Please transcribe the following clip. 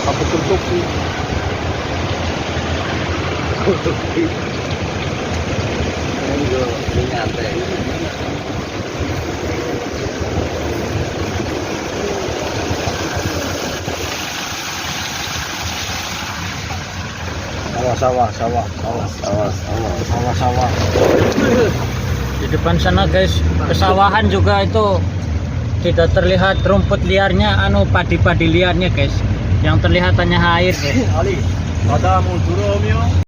Apa tutup sih? Ini juga nyantai. Sawah. Di depan sana guys, pesawahan juga itu tidak terlihat rumput liarnya, padi-padi liarnya guys. Yang terlihat hanya air guys. Ali, ada mau turun